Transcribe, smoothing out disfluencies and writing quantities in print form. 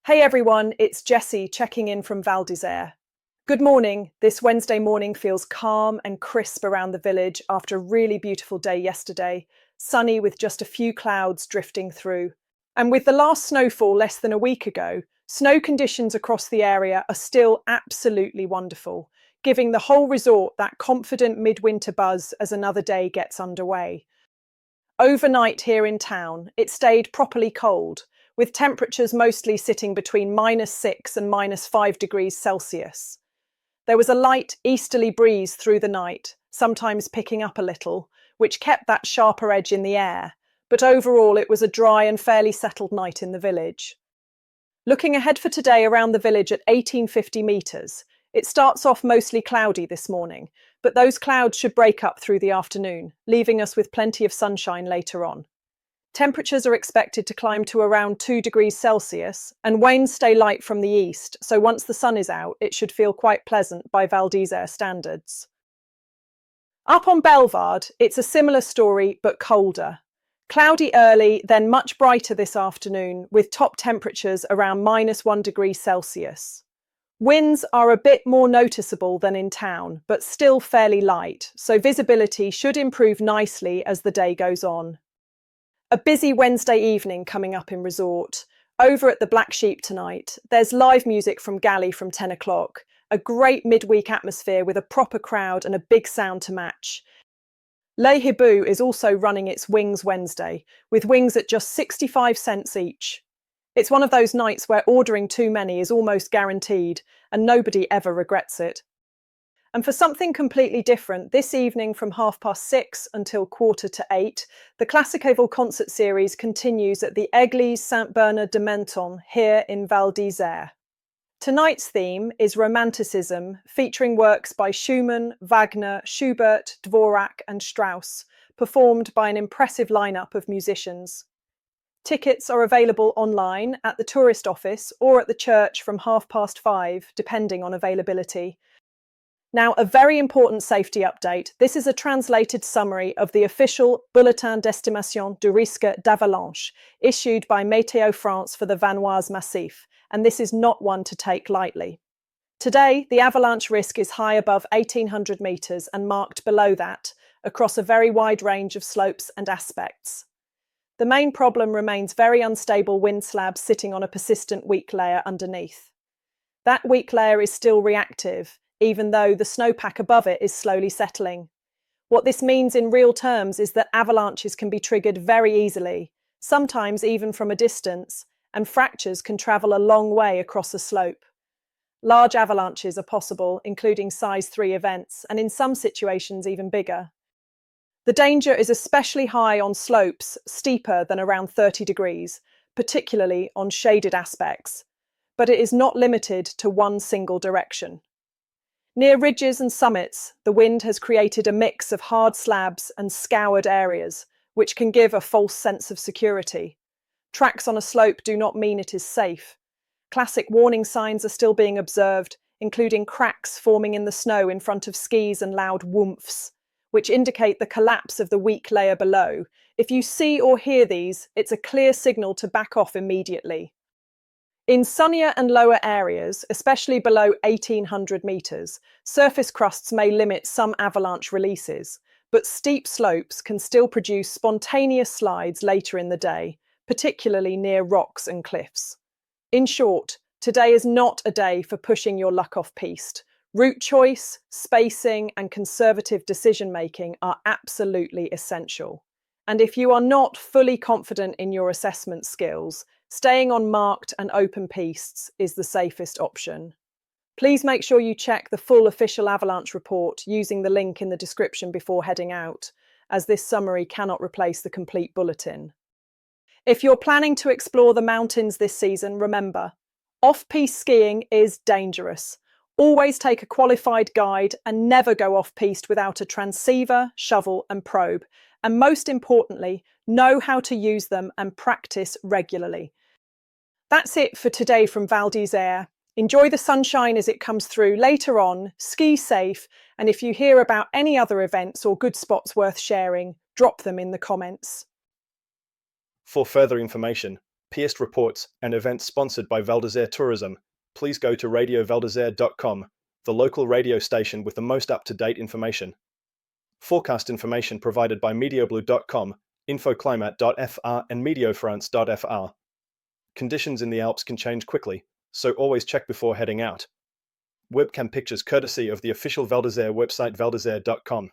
Hey everyone, it's Jessie checking in from Val d'Isère. Good morning. This Wednesday morning feels calm and crisp around the village after a really beautiful day yesterday, sunny with just a few clouds drifting through. And with the last snowfall less than a week ago, snow conditions across the area are still absolutely wonderful, giving the whole resort that confident midwinter buzz as another day gets underway. Overnight here in town, it stayed properly cold, with temperatures mostly sitting between -6 and -5 degrees Celsius. There was a light easterly breeze through the night, sometimes picking up a little, which kept that sharper edge in the air, but overall it was a dry and fairly settled night in the village. Looking ahead for today around the village at 1850 metres, it starts off mostly cloudy this morning, but those clouds should break up through the afternoon, leaving us with plenty of sunshine later on. Temperatures are expected to climb to around 2 degrees Celsius, and winds stay light from the east, so once the sun is out, it should feel quite pleasant by Val d'Isère standards. Up on Bellevarde, it's a similar story, but colder. Cloudy early, then much brighter this afternoon, with top temperatures around -1 degree Celsius. Winds are a bit more noticeable than in town, but still fairly light, so visibility should improve nicely as the day goes on. A busy Wednesday evening coming up in resort. Over at the Black Sheep tonight, there's live music from Galley from 10 o'clock, a great midweek atmosphere with a proper crowd and a big sound to match. Le Hibou is also running its Wings Wednesday, with wings at just 65 cents each. It's one of those nights where ordering too many is almost guaranteed, and nobody ever regrets it. And for something completely different, this evening from 6:30 until 7:45, the Classicaval concert series continues at the Eglise Saint-Bernard de Menthon here in Val d'Isère. Tonight's theme is Romanticism, featuring works by Schumann, Wagner, Schubert, Dvorak and Strauss, performed by an impressive lineup of musicians. Tickets are available online at the tourist office or at the church from 5:30, depending on availability. Now, a very important safety update. This is a translated summary of the official Bulletin d'estimation du risque d'Avalanche, issued by Météo France for the Vanoise Massif, and this is not one to take lightly. Today, the avalanche risk is high above 1,800 metres and marked below that, across a very wide range of slopes and aspects. The main problem remains very unstable wind slabs sitting on a persistent weak layer underneath. That weak layer is still reactive, even though the snowpack above it is slowly settling. What this means in real terms is that avalanches can be triggered very easily, sometimes even from a distance, and fractures can travel a long way across a slope. Large avalanches are possible, including size 3 events, and in some situations even bigger. The danger is especially high on slopes steeper than around 30 degrees, particularly on shaded aspects, but it is not limited to one single direction. Near ridges and summits, the wind has created a mix of hard slabs and scoured areas, which can give a false sense of security. Tracks on a slope do not mean it is safe. Classic warning signs are still being observed, including cracks forming in the snow in front of skis and loud whoomph, which indicate the collapse of the weak layer below. If you see or hear these, it's a clear signal to back off immediately. In sunnier and lower areas, especially below 1,800 metres, surface crusts may limit some avalanche releases, but steep slopes can still produce spontaneous slides later in the day, particularly near rocks and cliffs. In short, today is not a day for pushing your luck off piste. Route choice, spacing, and conservative decision-making are absolutely essential. And if you are not fully confident in your assessment skills, staying on marked and open pistes is the safest option. Please make sure you check the full official avalanche report using the link in the description before heading out, as this summary cannot replace the complete bulletin. If you're planning to explore the mountains this season, remember, off-piste skiing is dangerous. Always take a qualified guide and never go off-piste without a transceiver, shovel and probe. And most importantly, know how to use them and practice regularly. That's it for today from Val d'Isère. Enjoy the sunshine as it comes through later on, ski safe, and if you hear about any other events or good spots worth sharing, drop them in the comments. For further information, piste reports, and events sponsored by Val d'Isère Tourism, please go to radiovaldisere.com, the local radio station with the most up-to-date information. Forecast information provided by meteoblue.com, infoclimat.fr and meteofrance.fr. Conditions in the Alps can change quickly, so always check before heading out. Webcam pictures courtesy of the official Val d'Isère website valdisere.com.